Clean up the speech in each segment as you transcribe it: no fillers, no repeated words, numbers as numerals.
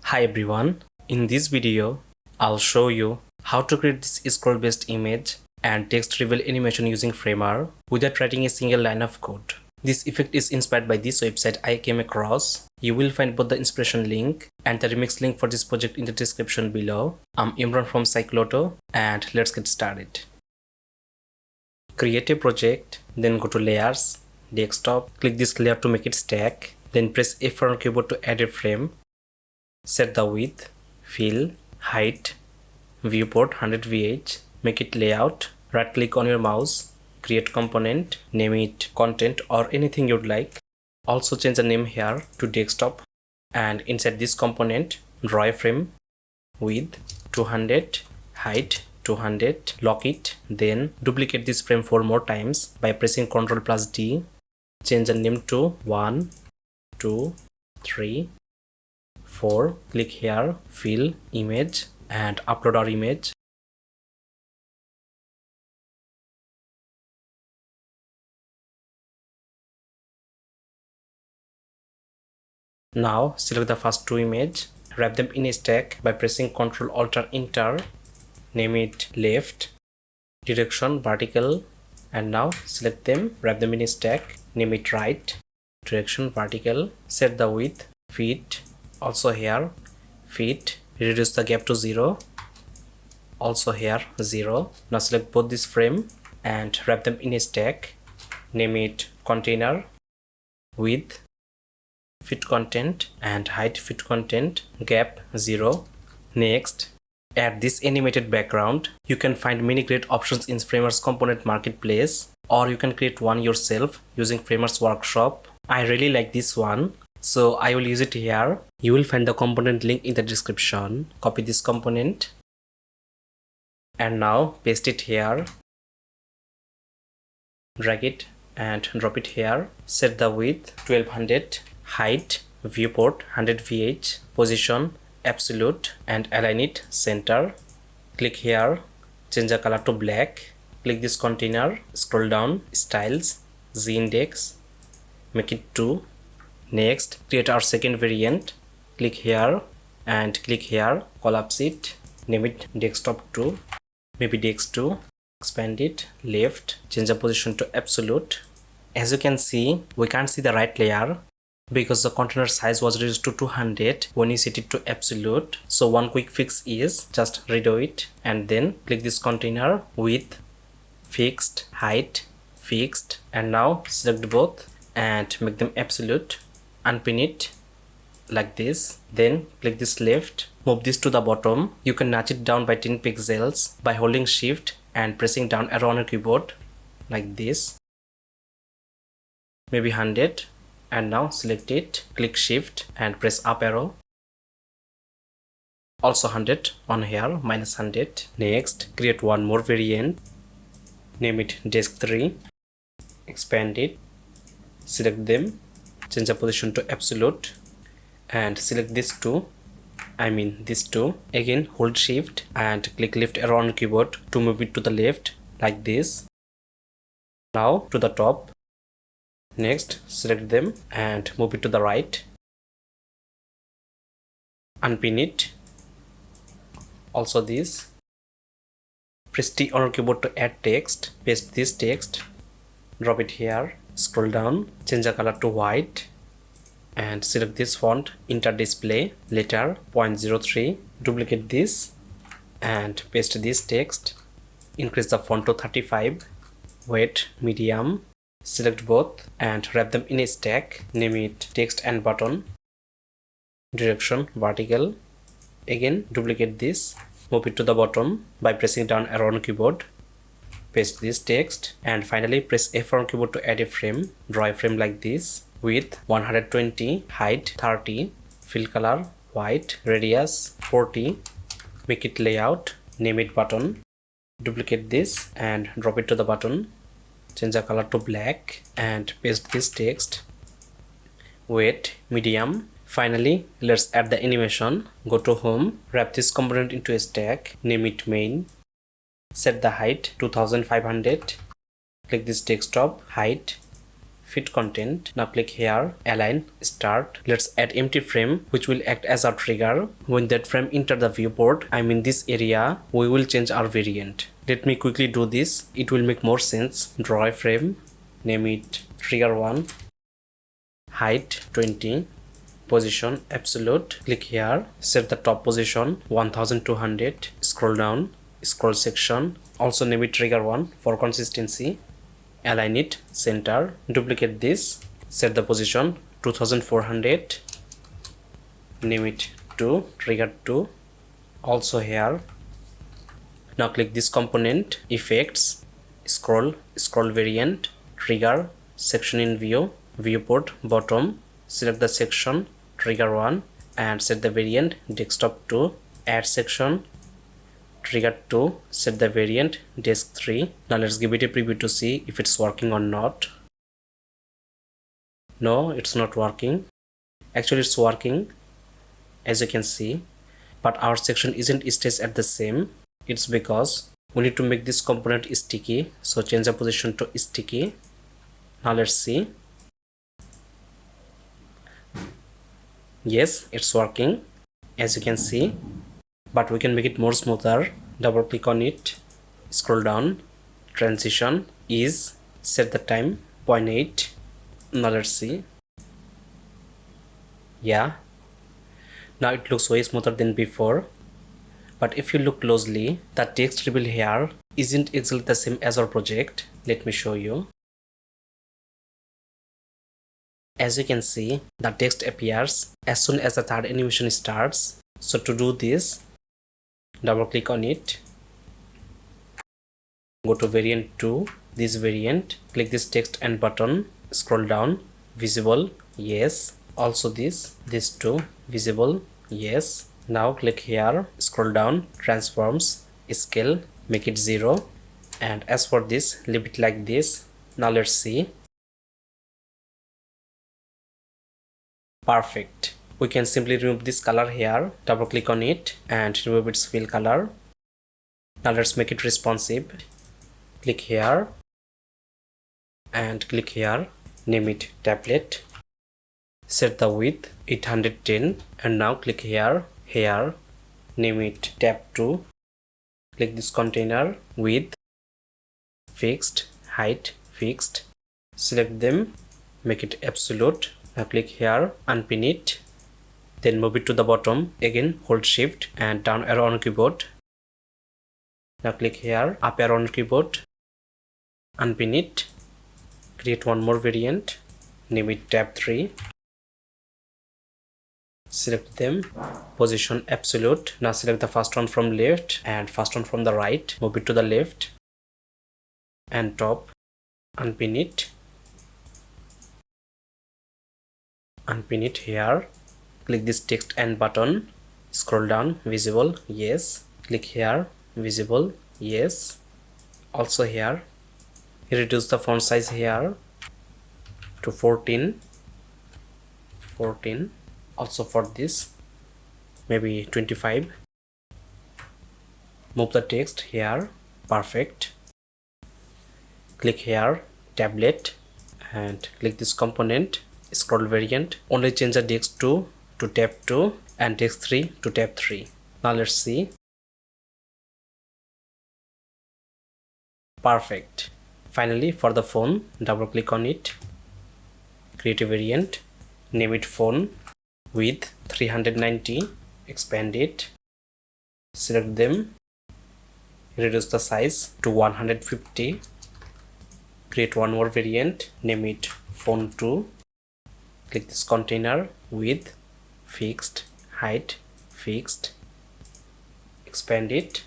Hi everyone, in this video I'll show you how to create this scroll based image and text reveal animation using Framer without writing a single line of code. This effect is inspired by this website I came across. You will find both the inspiration link and the remix link for this project in the description below. I'm Imran from Cycloto and let's get started. Create a project, then go to layers, desktop, click this layer to make it stack, then press F4 on keyboard to add a frame. Set the width, fill, height, viewport 100 VH, make it layout, right click on your mouse, create component, name it content or anything you'd like. Also change the name here to desktop and inside this component, draw a frame, width 200, height 200, lock it, then duplicate this frame 4 more times by pressing Ctrl+D, change the name to 1, 2, 3, 4, click here, fill, image and upload our image. Now select the first two images, wrap them in a stack by pressing Ctrl+Alt+Enter, name it left, direction vertical, and now select them, wrap them in a stack, name it right, direction vertical, set the width, feet, also here, feet, reduce the gap to 0, also here 0. Now select both this frame and wrap them in a stack, name it container, width, fit content and height fit content, gap 0. Next, add this animated background. You can find many great options in Framer's component marketplace, or you can create one yourself using Framer's workshop. I really like this one, so I will use it here. You will find the component link in the description. Copy this component and now paste it here, drag it and drop it here. Set the width 1200, height viewport 100 VH, position absolute and align it center. Click here, change the color to black, click this container, scroll down, styles, z index, make it 2. Next, create our second variant, click here and click here, collapse it, name it desktop 2, maybe dex 2, expand it, left, change the position to absolute. As you can see, we can't see the right layer because the container size was reduced to 200 when you set it to absolute. So one quick fix is just redo it and then click this container, width fixed, height fixed, and now select both and make them absolute, unpin it like this, then click this left, move this to the bottom. You can nudge it down by 10 pixels by holding shift and pressing down arrow on your keyboard like this, maybe 100. And now select it, click shift and press up arrow, also 100 on here, minus 100. Next, create one more variant, name it desk 3, expand it, select them, change the position to absolute and select this two, this two. Again hold shift and click left arrow on keyboard to move it to the left like this. Now to the top. Next, select them and move it to the right, unpin it, also this. Press T on your keyboard to add text, paste this text, drop it here, scroll down, change the color to white and select this font, Inter Display, letter 0.03, duplicate this and paste this text, increase the font to 35, weight medium. Select both and wrap them in a stack, name it text and button, direction vertical. Again duplicate this, move it to the bottom by pressing down arrow on keyboard, paste this text and finally press F4 on keyboard to add a frame. Draw a frame like this, width 120, height 30, fill color white, radius 40, make it layout, name it button, duplicate this and drop it to the button. Change the color to black and paste this text, weight medium. Finally, let's add the animation. Go to home, wrap this component into a stack, name it main, set the height 2500, click this desktop, height fit content. Now click here, align, start. Let's add empty frame which will act as our trigger. When that frame enter the viewport, I mean this area, we will change our variant. Let me quickly do this, it will make more sense. Draw a frame, name it trigger 1, height 20, position absolute. Click here, set the top position 1200, scroll down, scroll section, also name it trigger 1 for consistency. Align it center, duplicate this, set the position 2400, name it 2, trigger 2, also here. Now click this component, effects, scroll variant, trigger, section in view, viewport bottom, select the section, trigger 1 and set the variant desktop 2, add section, trigger 2, set the variant desk 3. Now let's give it a preview to see if it's working or not. No, it's not working. Actually it's working, as you can see, but our section isn't staged at the same. It's because we need to make this component sticky, so change the position to sticky. Now let's see. Yes, it's working, as you can see, but we can make it more smoother. Double click on it, scroll down, transition, ease, set the time 0.8. Now let's see. Yeah, now it looks way smoother than before. But if you look closely, the text reveal here isn't exactly the same as our project. Let me show you. As you can see, the text appears as soon as the third animation starts. So to do this, double click on it, go to variant 2, this variant, click this text and button, scroll down, visible, yes, also this 2, visible, yes. Now click here, scroll down, transforms, scale, make it 0, and as for this, leave it like this. Now let's see. Perfect. We can simply remove this color here, double click on it and remove its fill color. Now let's make it responsive. Click here and click here, name it tablet, set the width 810 and now click here, name it tab 2, click this container, width fixed, height fixed, select them, make it absolute. Now click here, unpin it, then move it to the bottom, again hold shift and down arrow on keyboard. Now click here, up arrow on keyboard, unpin it, create one more variant, name it tab 3, select them, position absolute. Now select the first one from left and first one from the right, move it to the left and top, unpin it, here, click this text and button, scroll down, visible, yes, click here, visible, yes, also here, reduce the font size here to 14, also for this maybe 25, move the text here, perfect, click here, tablet and click this component, scroll variant, only change the text 2 to tab 2 and text 3 to tab 3. Now let's see. Perfect. Finally for the phone, double click on it, create a variant, name it phone, width 390, expand it, select them, reduce the size to 150, create one more variant, name it phone 2, click this container, width fixed, height fixed, expand it,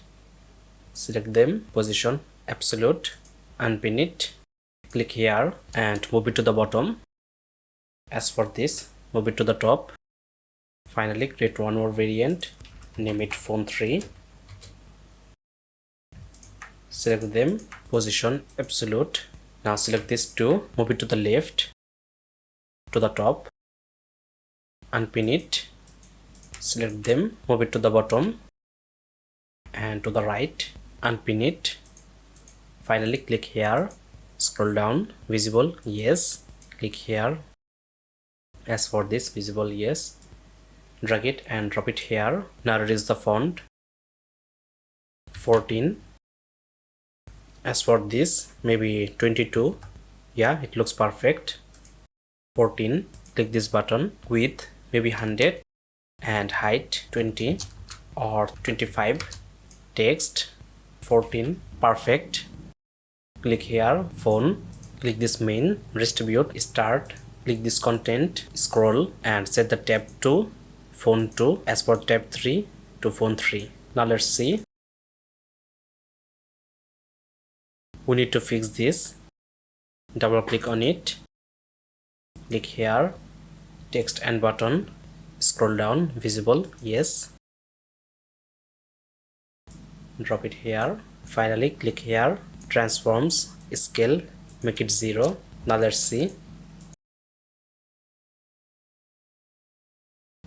select them, position absolute, unpin it, click here and move it to the bottom. As for this, move it to the top. Finally create one more variant, name it phone 3, select them, position absolute. Now select this 2, move it to the left, to the top, unpin it, select them, move it to the bottom and to the right, unpin it. Finally click here, scroll down, visible, yes, click here. As for this, visible, yes. Drag it and drop it here. Now reduce the font. 14. As for this, maybe 22. Yeah, it looks perfect. 14. Click this button. Width maybe 100 and height 20 or 25. Text 14. Perfect. Click here. Phone. Click this main. Distribute. Start. Click this content. Scroll and set the tab to phone 2 as for tab 3 to phone 3. Now let's see. We need to fix this. Double click on it. Click here. Text and button. Scroll down. Visible. Yes. Drop it here. Finally click here. Transforms. Scale. Make it 0. Now let's see.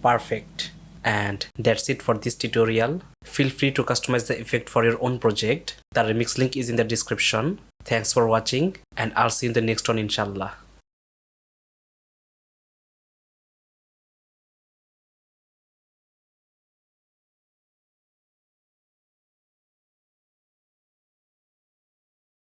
Perfect. And that's it for this tutorial. Feel free to customize the effect for your own project. The remix link is in the description. Thanks for watching and I'll see you in the next one, inshallah.